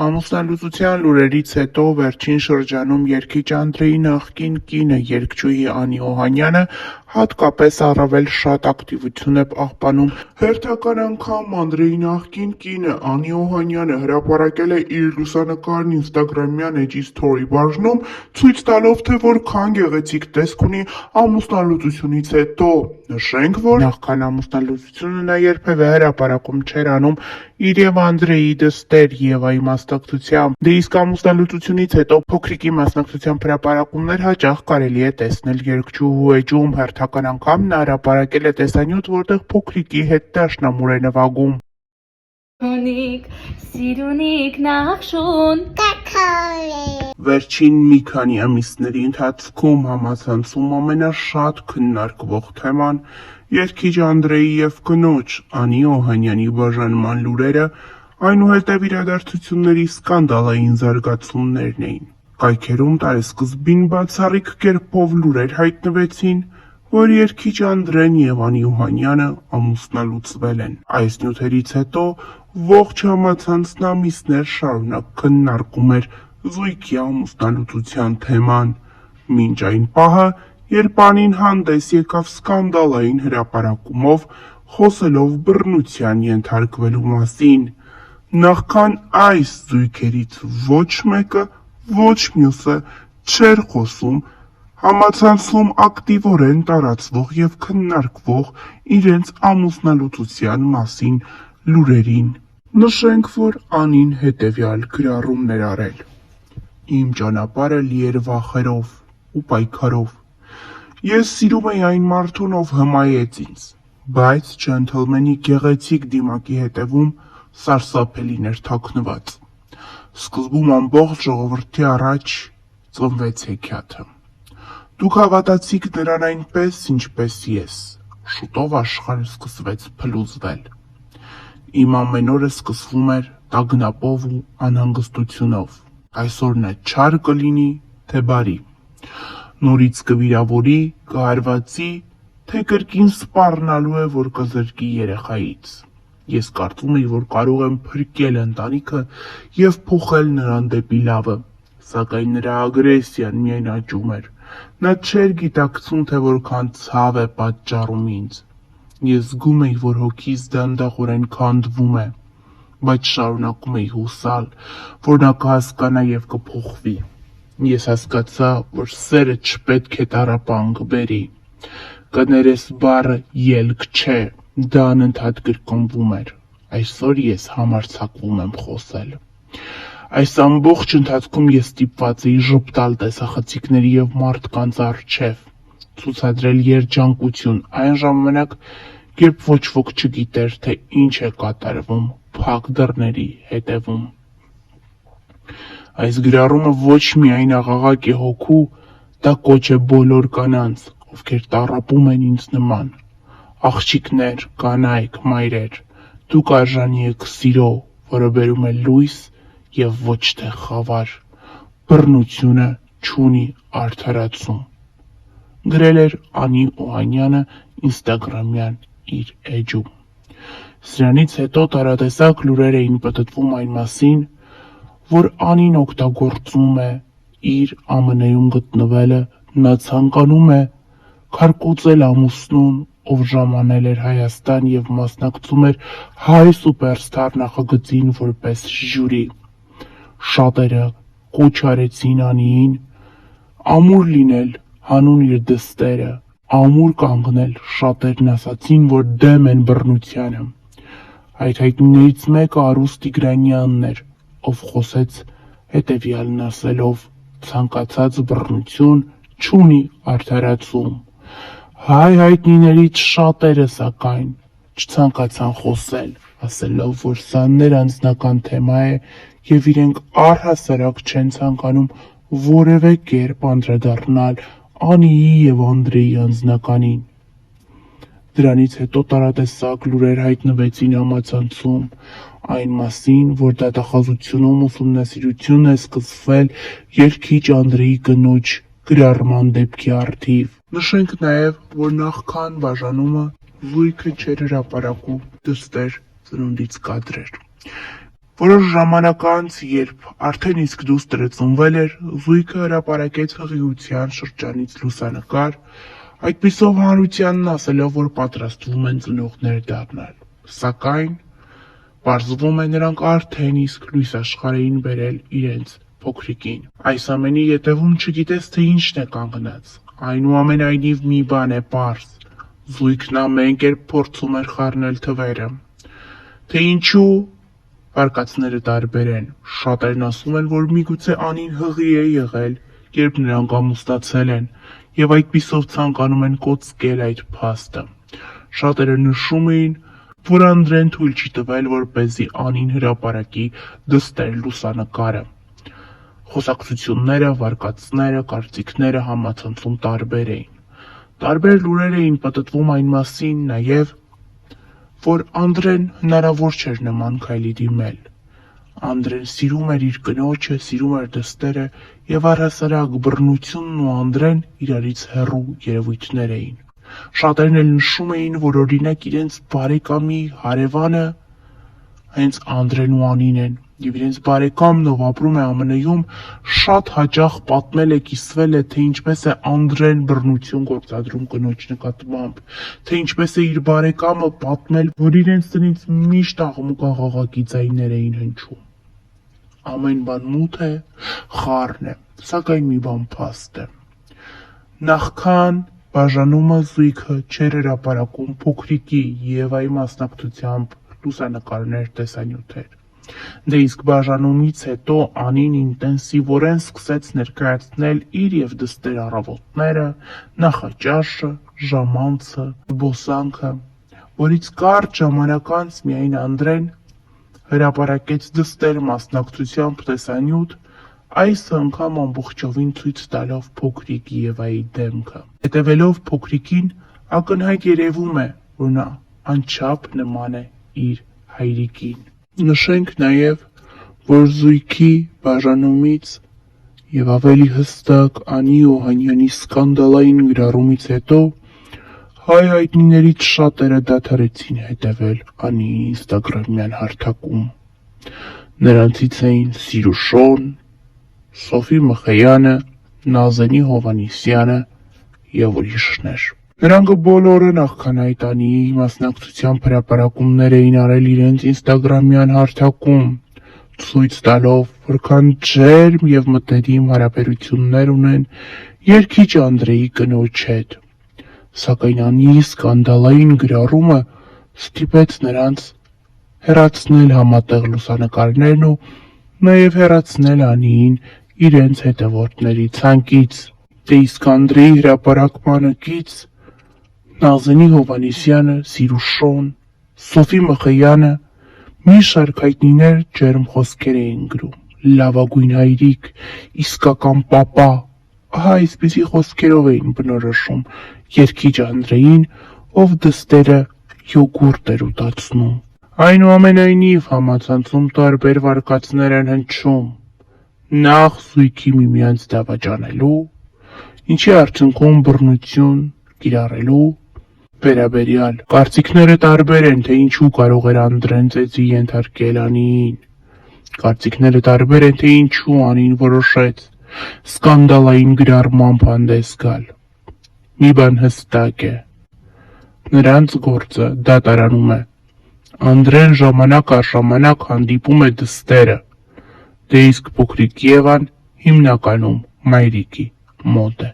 Ամուսնալուծության լուրերից հետո վերջին շրջանում երգիչ Անդրեի նախկին կինը երգչուհի Անի Օհանյանը հատկապես առավել շատ ակտիվություն է պահպանում։ Հերթական անգամ Անդրեի նախկին կինը Անի Օհանյանը հրապարակել է իր լուսանկարն ինստագրամյան էջի սթորի բաժնում, ցույց տալով, թե որքան գեղեցիկ տեսք ունի ամուսնալուծությունից հետո։ Նշենք, որ նախքան ամուսնալուծությունը նա երբևէ հրապարակում չէր անում իր և Անդրեի դստեր Եվայի մասնակցությամբ։ Դե իսկ ամուսնալուծությունից հետո փոքրիկի մասնակցությամբ հրապարակումներ հաճախ կարելի է տեսնել երգչուհու էջում։ Հերթական անգամ նա հրապարակել է տեսանյութ, որտեղ փոքրիկի հետ դաշնամուր է նվագում։ Վերջին մի քանի ամիսների ընթացքում համացանցում ամենաշատ քննարկվող թեման երգիչ Անդրեի և կնոջ Անի Օհանյանի բաժանման լուրերը, այնուհետև իրադարձությունների սկանդալային զարգացումներն էին։ Կայքերում տարեսկզբին բացառիկ կերպով լուրեր հայտնվեցին, որ երգիչ Անդրեն և Անի Օհանյանը ամուսնալուծվել են։ Այս նյութերից հետո ողջ համացանցն ամիսներ շարունակ քննարկում էր զույգի ամուսնալուծության թեման, մինչ այն պահը, երբ Անին հանդես եկավ սկանդալային հրապարակումով, խոսելով բռնության ենթարկվելու մասին։ Նախքան այս զույգերից ոչ մեկը, ոչ մյուսը չէր խոսում համացանցում ակտիվորեն տարածվող և քննարկվող իրենց ամուսնալուծության մասին լուրերին։ Նշենք, որ Անին հետևյալ գրառումն էր արել. «Իմ ճանապարհը լի էր վախերով ու պայքարով։ Ես սիրում էի այն մարդուն, ով հմայեց ինձ, բայց ջենթլմենի գեղեցիկ դիմակի հետևում սարսափելին էր թաքնված։ Սկզբում ամբողջ ժողովրդի առաջ ծնվեց հեքիաթը։ Դուք հավատացիք նրան այնպես, ինչպես ես։ Շուտով աշխարհը սկսվեց փլուզվել։ Իմ ամեն օրը սկսվում էր տագնապով ու անհանգստությունով։ Այսօր նա չար կլինի, թե բարի։ Նորից կվիրավորի, կհարվածի, թե կրկին սպառնալու է, որ կզրկի երեխայից։ Ես կարծում էի, որ կարող եմ փրկել ընտանիքը և փոխել նրան դեպի լավը, սակայն նրա ագրեսիան միայն աճում էր։ Նա չէր գիտակցում, թե որքան ցավ է պատճառում ինձ։ Ես զգում էի, որ հոգիս դանդաղորեն քանդվում է, բայց շարունակում էի հուսալ, որ նա կհասկանա և կփոխվի։ Ես հասկացա, որ սերը չպետք է տառապանք բերի։ Կներես բառը ելք չէ, դա անընդհատ կրկնվում էր։ Այսօր ես համարձակվում եմ խոսել։ Այս ամբողջ ընթացքում ես ստիպված էի ժպտալ տեսախցիկների և մարդկանց առջև, ցուցադրել երջանկություն այն ժամանակ, երբ ոչ ոք չգիտեր, թե ինչ է կատարվում փակ դռների հետևում։ Այս գրառումը ոչ միայն աղաղակ է հոգու, դա կոչ է բոլոր կանանց, ովքեր տառապում են ինձ նման։ Աղջիկներ, կանայք, մայրեր, դուք արժանի եք սիրո, որը բերում է լույս և ոչ թե խավար։ Բռնությունը չունի արդարացում։ Գրել էր Անի Օհանյանը ինստագրամյան իր էջում։ Սրանից հետո տարատեսակ լուրեր էին պտտվում այն մասին, որ Անին օգտագործում է իր ԱՄՆ-ում գտնվելը, նա ցանկանում է քարկոծել ամուսնուն, ով ժամանել էր Հայաստան և մասնակցում էր Հայ սուպերստար նախագծին որպես ժյուրի։ Շատերը կոչ արեցին Անիին ամուր լինել հանուն իր դստերը, ամուր կանգնել, շատերն ասացին, որ դեմ են բռնությանը։ Այդ հայտնիներից մեկը Արուս Տիգրանյանն էր, ով խոսեց հետևյալն ասելով. «Ցանկացած բռնություն չունի արդարացում»։ Հայ հայտնիներից շատերը, սակայն, չցանկացան խոսել, ասելով, որ սա ներանձնական թեմա է և իրենք առհասարակ չեն ցանկանում որևէ կերպ անդրադառնալ Անիի և Անդրեի անձնականին։ Դրանից հետո տարատեսակ լուրեր հայտնվեցին համացանցում այն մասին, որ դատախազությունում ուսումնասիրություն է սկսվել երգիչ Անդրեի կնոջ գրառման դեպքի առթիվ։ Նշենք նաև, որ նախքան բաժանումը զույգը չէր հրապարակում դստեր ծնունդից կադրեր։ Որոշ ժամանակ անց, երբ արդեն իսկ դուստրը ծնվել էր, զույգը հրապարակեց հղիության շրջանից լուսանկար, այդպիսով հանրությանն ասելով, որ պատրաստվում են ծնողներ դառնալ, սակայն պարզվում է նրանք արդեն իսկ լույս աշխարհ էին բերել իրենց փոքրիկին։ Այս ամենի ետևում չգիտես, թե ինչն է կանգնած, այնուամենայնիվ մի բան է պարզ, զույգն ամեն կերպ փորձում էր խառնել թվերը, թե ինչու վարկածները տարբեր են, շատերն ասում են, որ միգուցե Անին հղի է եղել, երբ նրանք ամուսնացել են, եւ այդպիսով ցանկանում են կոծկել այդ փաստը։ Շատերը նշում էին, որ Անդրեն թույլ չի տվել, որպեսզի Անին հրապարակի դստեր լուսանկարը։ Խոսակցությունները, վարկածները, կարծիքները համացանցում տարբեր էին։ Տարբեր լուրեր էին պտտվում այն մասին նաև, որ Անդրեն հնարավոր չէր նման քայլի դիմել։ Անդրեն սիրում էր իր կնոջը, սիրում էր դստերը եւ առհասարակ բռնությունն ու Անդրեն իրարից հեռու երևույթներ էին։ Շատերն էլ նշում էին, որ օրինակ իրենց բարեկամի հարևանը հենց Անդրեն ու Անին են, եւ իրենց բարեկամն, ով ապրում է ԱՄՆ-ում, շատ հաճախ պատմել է, կիսվել է, թե ինչպես է Անդրեն բռնություն գործադրում կնոջ նկատմամբ, թե ինչպես է իր բարեկամը պատմել, որ իրենց տնից միշտ աղմուկ աղաղակի ձայներ էին հնչում։ Ամեն բան մութ է, խառն է, սակայն մի բան փաստ է։ Նախքան բաժանումը զույգը չէր հրապարակում փոքրիկի Եվայի մասնակցությամբ լուսանկարներ, տեսանյութեր։ Դե իսկ բաժանումից հետո Անին ինտենսիվորեն սկսեց ներկայացնել իր եւ դստեր առավոտները, նախաճաշը, ժամանցը, զբոսանքը, որից կարճ ժամանակ անց միայն Անդրեն հրապարակեց դստեր մասնակցությամբ տեսանյութ, այս անգամ ամբողջովին ցույց տալով փոքրիկ Եվայի դեմքը։ Հետևելով փոքրիկին, ակնհայտ երևում է, որ նա անչափ նման է իր հայրիկին։ Նշենք նաև, որ զույգի բաժանումից եւ ավելի հստակ Անի Օհանյանի սկանդալային գրառումից հետո հայ հայտնիներից շատերը դադարեցին հետևել Անիի ինստագրամյան հարթակում։ Նրանցից էին Սիրուշոն, Սոֆի Մխեյանը, Նազենի Հովանիսյանը եւ ուրիշներ։ Նրանք բոլորը նախքան այդ Անիի մասնակցությամբ հրապարակումներ էին արել իրենց ինստագրամյան հարթակում, ցույց տալով, որքան ջերմ եւ մտերիմ հարաբերություններ ունեն երգիչ Անդրեի կնոջ հետ։ Սակայն Անիի սկանդալային գրառումը ստիպեց նրանց հեռացնել համատեղ լուսանկարներն ու նաեւ հեռացնել Անիին իրենց հետևորդների ցանկից։ Դե իսկ Անդրեի հրապարակմանը կից Նազենի Հովանիսյանը, Սիրուշոն, Սոֆի Մխեյանը մի շարք հայտնիներ ջերմ խոսքեր էին գրում. լավագույն հայրիկ, իսկական պապա, ահա այսպիսի խոսքերով էին բնորոշում երգիչ Անդրեին, ով դստերը յոգուրտ էր ուտացնում։ Այնուամենայնիվ համացանցում տարբեր վարկածներ են հնչում, նախ զույգի միմյանց դավաճանելու, ինչի արդյունքում բռնություն կիրառելու վերաբերյալ կարծիքները տարբեր են, թե ինչու կարող էր Անդրեն ծեծի ենթարկել Անիին։ Կարծիքները տարբեր են, թե ինչու Անին որոշեց սկանդալային գրառմամբ հանդես գալ։ Մի բան հստակ է. նրանց գործը դատարանում է։ Անդրեն ժամանակ առ ժամանակ հանդիպում է դստերը, դե իսկ փոքրիկ Եվան հիմնականում մայրիկի մոտ է։